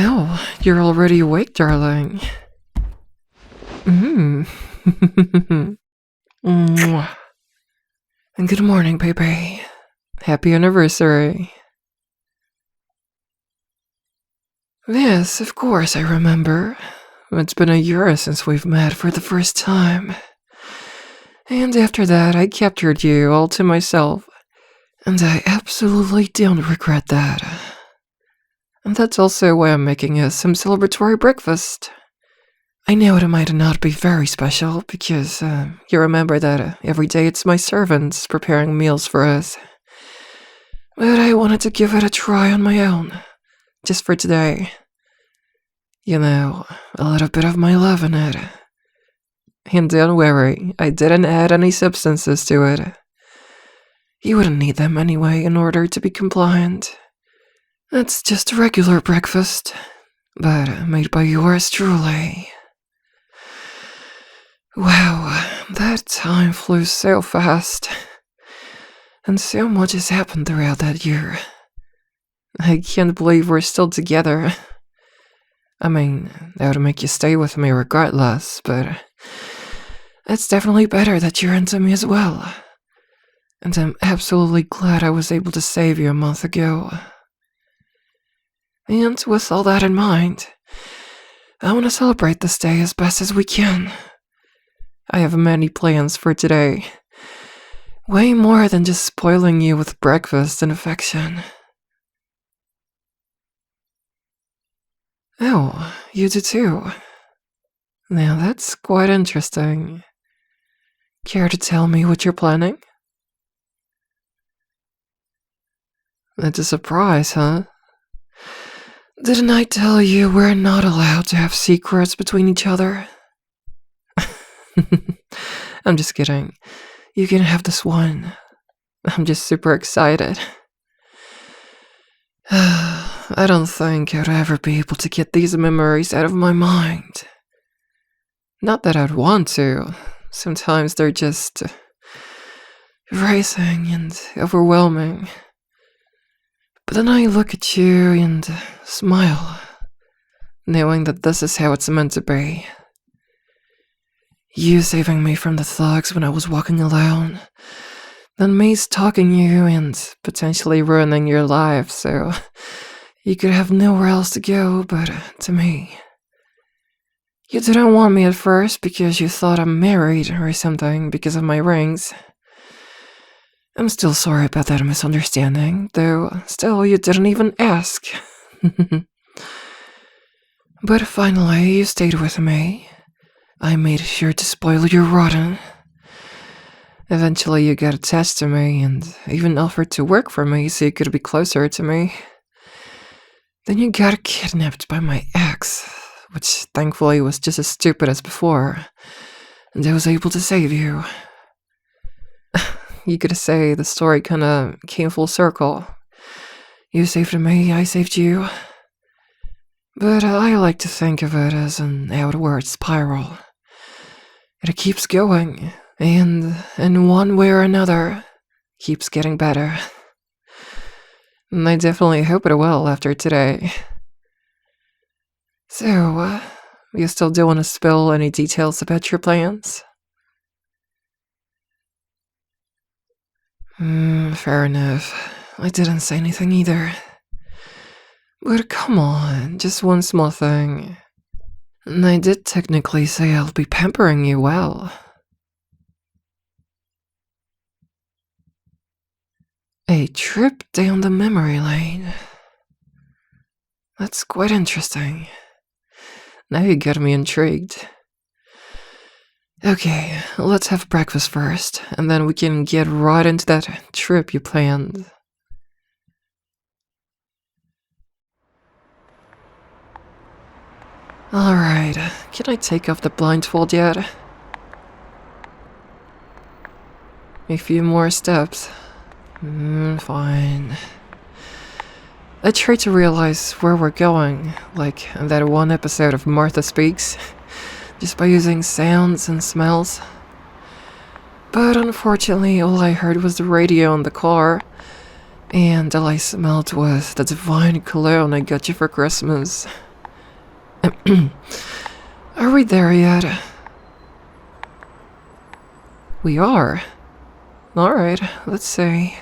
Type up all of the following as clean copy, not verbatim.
Oh, you're already awake, darling. Mmm. Mwah. And good morning, baby. Happy anniversary. Yes, of course I remember. It's been a year since we've met for the first time. And after that, I captured you all to myself. And I absolutely don't regret that. And that's also why I'm making us some celebratory breakfast. I know it might not be very special because you remember that every day it's my servants preparing meals for us. But I wanted to give it a try on my own, just for today. You know, a little bit of my love in it. And don't worry, I didn't add any substances to it. You wouldn't need them anyway in order to be compliant. It's just a regular breakfast, but made by yours truly. Wow, that time flew so fast. And so much has happened throughout that year. I can't believe we're still together. I mean, that would make you stay with me regardless, but it's definitely better that you're into me as well. And I'm absolutely glad I was able to save you a month ago. And with all that in mind, I want to celebrate this day as best as we can. I have many plans for today. Way more than just spoiling you with breakfast and affection. Oh, you do too. Now that's quite interesting. Care to tell me what you're planning? It's a surprise, huh? Didn't I tell you we're not allowed to have secrets between each other? I'm just kidding. You can have this one. I'm just super excited. I don't think I'd ever be able to get these memories out of my mind. Not that I'd want to. Sometimes they're just racing and overwhelming. But then I look at you and smile, knowing that this is how it's meant to be. You saving me from the thugs when I was walking alone, then me stalking you and potentially ruining your life so you could have nowhere else to go but to me. You didn't want me at first because you thought I'm married or something because of my rings. I'm still sorry about that misunderstanding, though still you didn't even ask. But finally you stayed with me. I made sure to spoil your rotten. Eventually you got attached to me and even offered to work for me so you could be closer to me. Then you got kidnapped by my ex, which thankfully was just as stupid as before, and I was able to save you. You could say the story kinda came full circle. You saved me, I saved you. But I like to think of it as an outward spiral. It keeps going, and in one way or another, keeps getting better. And I definitely hope it will after today. So, you still don't want to spill any details about your plans? Fair enough. I didn't say anything either. But come on, just one small thing. And I did technically say I'll be pampering you well. A trip down the memory lane. That's quite interesting. Now you got me intrigued. Okay, let's have breakfast first, and then we can get right into that trip you planned. Alright, can I take off the blindfold yet? A few more steps. Fine. I try to realize where we're going, like in that one episode of Martha Speaks, just by using sounds and smells. But unfortunately, all I heard was the radio in the car, and all I smelled was the divine cologne I got you for Christmas. Are we there yet? We are. Alright, let's see.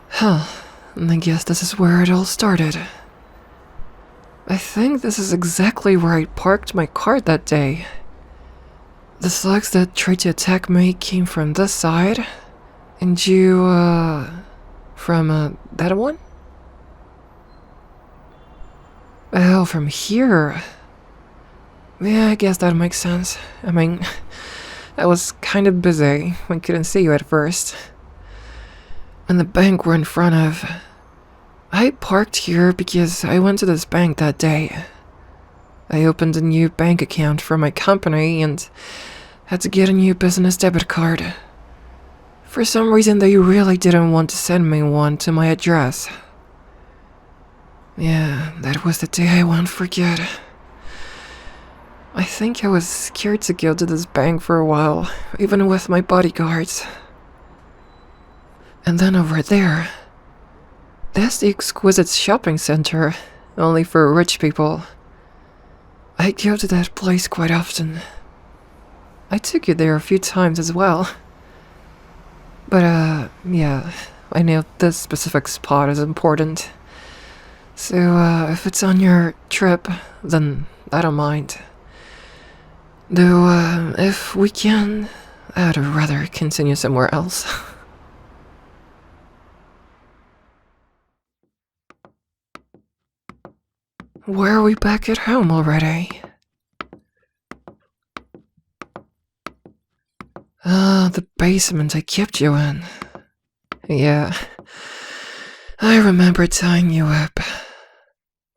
Huh, I guess this is where it all started. I think this is exactly where I parked my car that day. The slugs that tried to attack me came from this side, and you, from, that one? Oh, from here. Yeah, I guess that makes sense. I mean, I was kind of busy. I couldn't see you at first. And the bank we're in front of. I parked here because I went to this bank that day. I opened a new bank account for my company and had to get a new business debit card. For some reason, they really didn't want to send me one to my address. Yeah, that was the day I won't forget. I think I was scared to go to this bank for a while, even with my bodyguards. And then over there, that's the exquisite shopping center, only for rich people. I go to that place quite often. I took you there a few times as well. But, yeah, I know this specific spot is important. So, if it's on your trip, then I don't mind. Though, if we can, I'd rather continue somewhere else. Where are we back at home already? Ah, the basement I kept you in. Yeah, I remember tying you up.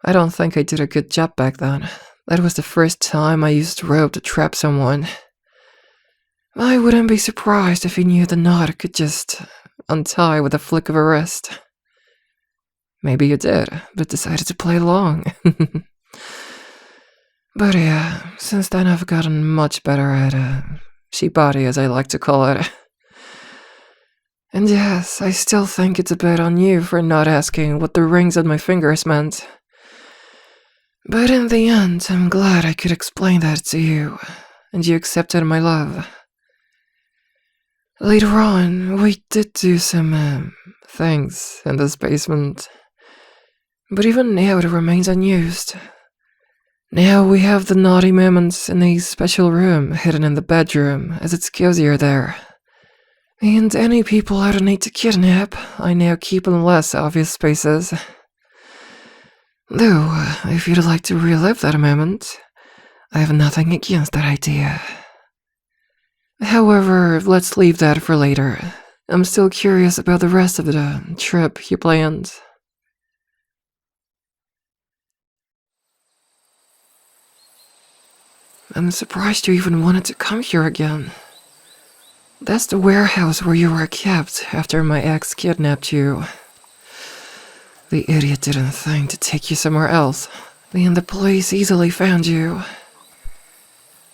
I don't think I did a good job back then. That was the first time I used rope to trap someone. I wouldn't be surprised if he knew the knot could just untie with a flick of a wrist. Maybe you did, but decided to play along. But yeah, since then I've gotten much better at she-body, as I like to call it. And yes, I still think it's a bit on you for not asking what the rings on my fingers meant. But in the end, I'm glad I could explain that to you, and you accepted my love. Later on, we did do some things in this basement. But even now it remains unused. Now we have the naughty moments in a special room hidden in the bedroom, as it's cozier there. And any people I don't need to kidnap, I now keep in less obvious spaces. Though, if you'd like to relive that moment, I have nothing against that idea. However, let's leave that for later. I'm still curious about the rest of the trip you planned. I'm surprised you even wanted to come here again. That's the warehouse where you were kept after my ex kidnapped you. The idiot didn't think to take you somewhere else, and the police easily found you.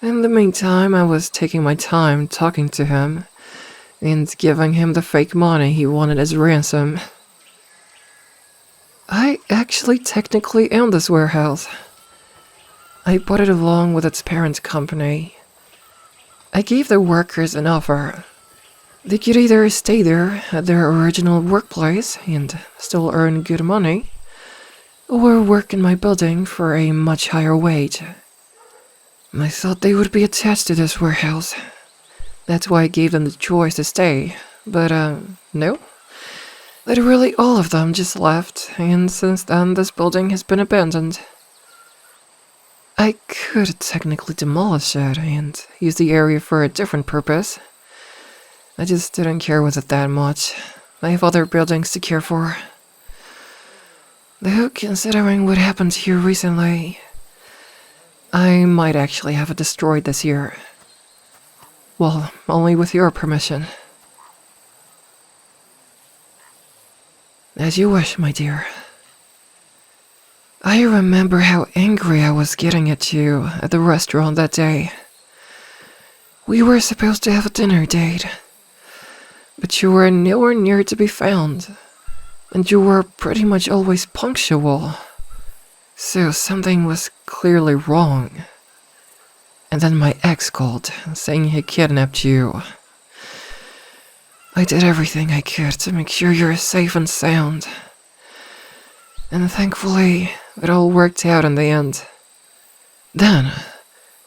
In the meantime, I was taking my time talking to him and giving him the fake money he wanted as ransom. I actually technically own this warehouse. I bought it along with its parent company. I gave the workers an offer. They could either stay there at their original workplace and still earn good money, or work in my building for a much higher wage. I thought they would be attached to this warehouse. That's why I gave them the choice to stay, but no. Literally all of them just left, and since then this building has been abandoned. I could technically demolish it and use the area for a different purpose. I just didn't care with it that much. I have other buildings to care for. Though, considering what happened here recently, I might actually have it destroyed this year. Well, only with your permission. As you wish, my dear. I remember how angry I was getting at you at the restaurant that day. We were supposed to have a dinner date, but you were nowhere near to be found, and you were pretty much always punctual. So something was clearly wrong. And then my ex called, saying he kidnapped you. I did everything I could to make sure you're safe and sound. And thankfully, it all worked out in the end. Then,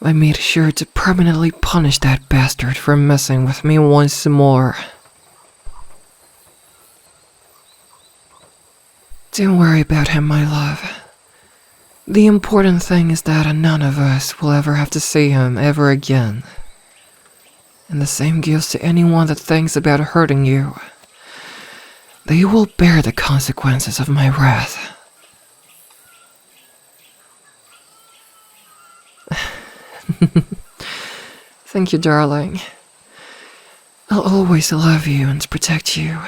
I made sure to permanently punish that bastard for messing with me once more. Don't worry about him, my love. The important thing is that none of us will ever have to see him ever again. And the same goes to anyone that thinks about hurting you. They will bear the consequences of my wrath. Thank you, darling. I'll always love you and protect you.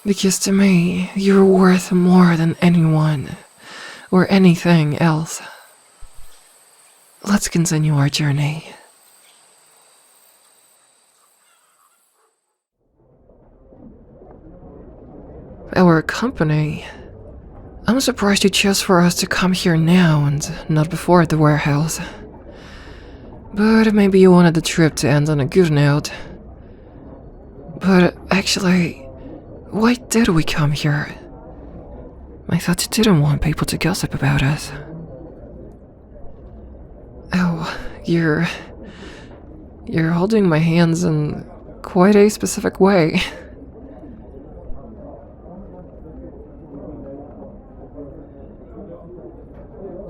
Because to me, you're worth more than anyone or anything else. Let's continue our journey. Our company. I'm surprised you chose for us to come here now and not before at the warehouse. But maybe you wanted the trip to end on a good note. But actually, why did we come here? I thought you didn't want people to gossip about us. Oh, you're holding my hands in quite a specific way.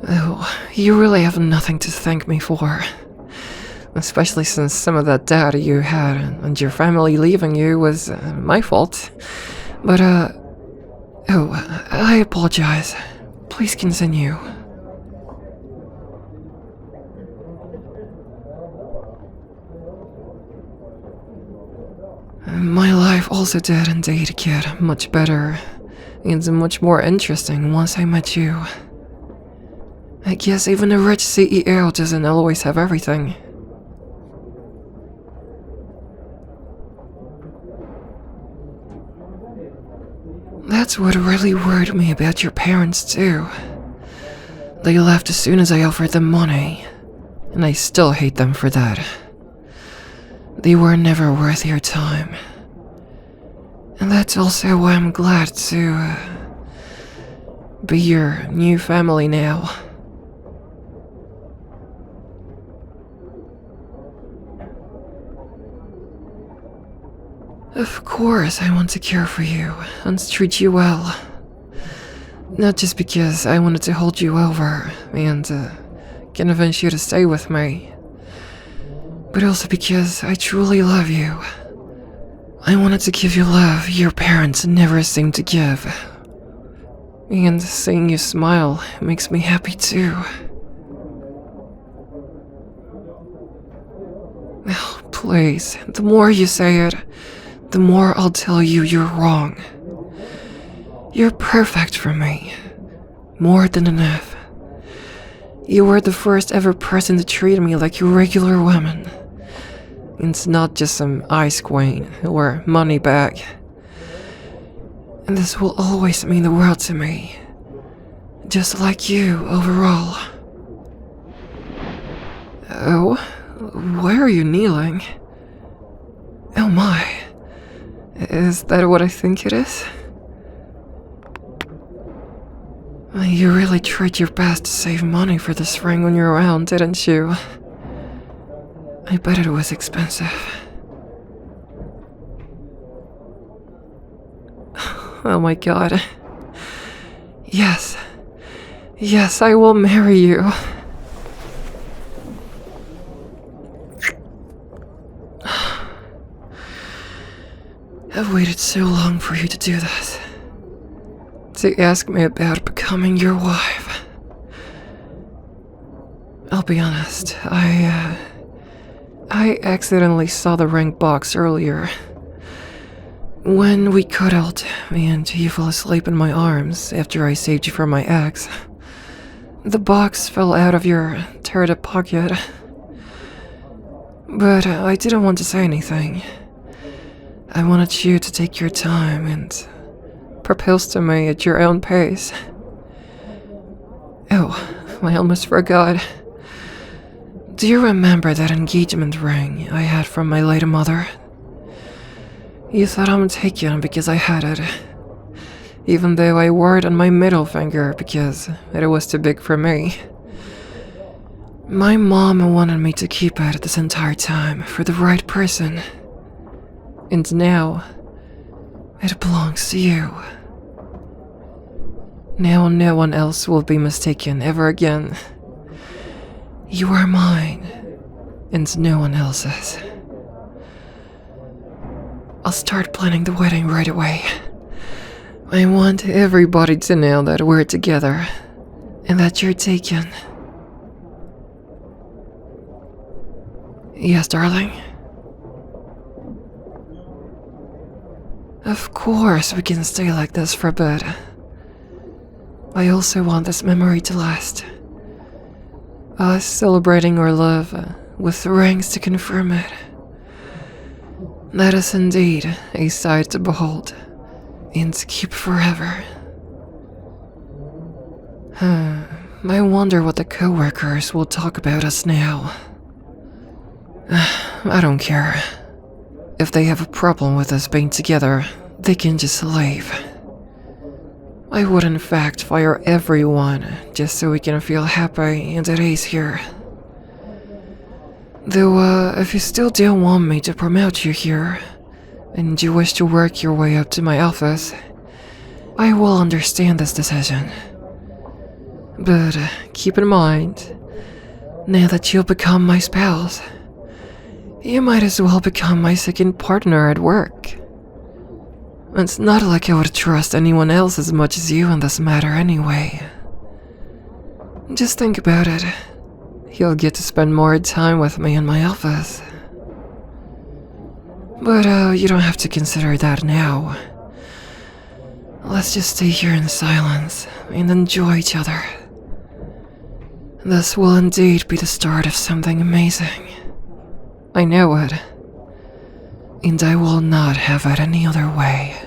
Oh, you really have nothing to thank me for. Especially since some of that data you had and your family leaving you was my fault. But, oh, I apologize. Please continue. My life also did indeed get much better and much more interesting once I met you. I guess even a rich CEO doesn't always have everything. That's what really worried me about your parents too. They left as soon as I offered them money, and I still hate them for that. They were never worth your time. And that's also why I'm glad to be your new family now. Of course I want to care for you and treat you well. Not just because I wanted to hold you over and convince you to stay with me, but also because I truly love you. I wanted to give you love your parents never seemed to give. And seeing you smile makes me happy too. Oh, please, the more you say it, the more I'll tell you you're wrong. You're perfect for me. More than enough. You were the first ever person to treat me like a regular woman. It's not just some ice queen or money bag. And this will always mean the world to me. Just like you overall. Oh, why are you kneeling? Oh my. Is that what I think it is? You really tried your best to save money for this ring when you're around, didn't you? I bet it was expensive. Oh my god. Yes. Yes, I will marry you. I've waited so long for you to do this. To ask me about becoming your wife. I'll be honest, I accidentally saw the ring box earlier. When we cuddled, and you fell asleep in my arms after I saved you from my ex. The box fell out of your teared-up pocket. But I didn't want to say anything. I wanted you to take your time and propose to me at your own pace. Oh, I almost forgot. Do you remember that engagement ring I had from my late mother? You thought I'm taken because I had it, even though I wore it on my middle finger because it was too big for me. My mom wanted me to keep it this entire time for the right person. And now, it belongs to you. Now no one else will be mistaken ever again. You are mine, and no one else's. I'll start planning the wedding right away. I want everybody to know that we're together, and that you're taken. Yes, darling? Of course we can stay like this for a bit. I also want this memory to last. Us celebrating our love with rings to confirm it. That is indeed a sight to behold and to keep forever. I wonder what the co-workers will talk about us now. I don't care. If they have a problem with us being together, they can just leave. I would in fact fire everyone just so we can feel happy and at ease here. Though, if you still don't want me to promote you here, and you wish to work your way up to my office, I will understand this decision. But keep in mind, now that you'll become my spouse, you might as well become my second partner at work. It's not like I would trust anyone else as much as you in this matter anyway. Just think about it. You'll get to spend more time with me in my office. But you don't have to consider that now. Let's just stay here in silence and enjoy each other. This will indeed be the start of something amazing. I know it. And I will not have it any other way.